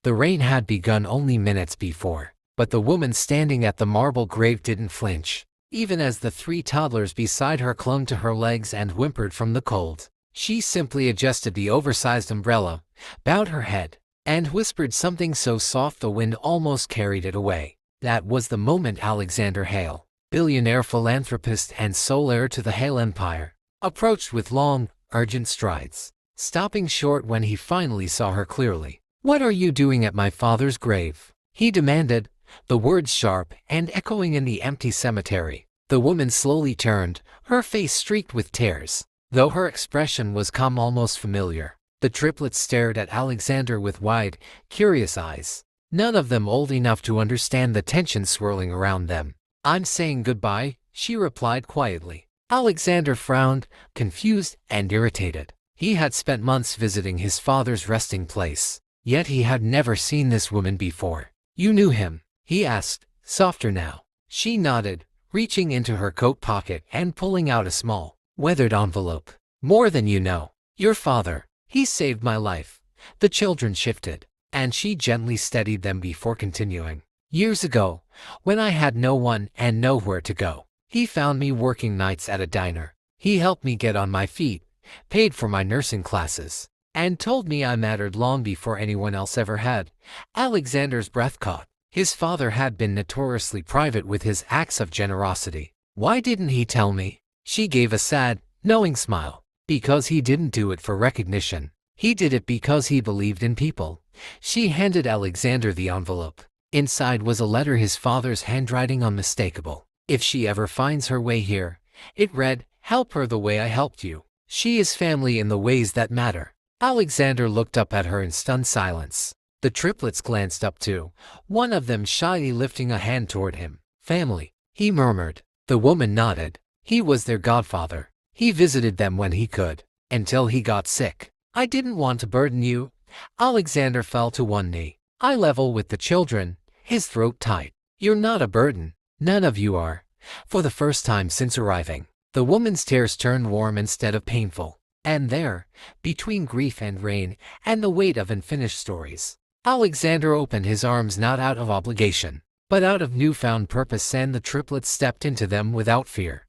The rain had begun only minutes before, but the woman standing at the marble grave didn't flinch, even as the 3 toddlers beside her clung to her legs and whimpered from the cold. She simply adjusted the oversized umbrella, bowed her head, and whispered something so soft the wind almost carried it away. That was the moment Alexander Hale, billionaire philanthropist and sole heir to the Hale empire, approached with long, urgent strides, stopping short when he finally saw her clearly. "What are you doing at my father's grave?" he demanded, the words sharp and echoing in the empty cemetery. The woman slowly turned, her face streaked with tears, though her expression was calm, almost familiar. The triplets stared at Alexander with wide, curious eyes, none of them old enough to understand the tension swirling around them. "I'm saying goodbye," she replied quietly. Alexander frowned, confused and irritated. He had spent months visiting his father's resting place, yet he had never seen this woman before. "You knew him?" he asked, softer now. She nodded, reaching into her coat pocket and pulling out a small, weathered envelope. "More than you know. Your father, he saved my life." The children shifted, and she gently steadied them before continuing. "Years ago, when I had no one and nowhere to go, he found me working nights at a diner. He helped me get on my feet, paid for my nursing classes, and told me I mattered long before anyone else ever had." Alexander's breath caught. His father had been notoriously private with his acts of generosity. "Why didn't he tell me?" She gave a sad, knowing smile. "Because he didn't do it for recognition. He did it because he believed in people." She handed Alexander the envelope. Inside was a letter, his father's handwriting unmistakable. "If she ever finds her way here," it read, "help her the way I helped you. She is family in the ways that matter." Alexander looked up at her in stunned silence. The triplets glanced up too, one of them shyly lifting a hand toward him. "Family," he murmured. The woman nodded. "He was their godfather. He visited them when he could, until he got sick. I didn't want to burden you." Alexander fell to one knee. "Eye level with the children," his throat tight. "You're not a burden. None of you are." For the first time since arriving, the woman's tears turned warm instead of painful. And there, between grief and rain and the weight of unfinished stories, Alexander opened his arms, not out of obligation, but out of newfound purpose, and the triplets stepped into them without fear.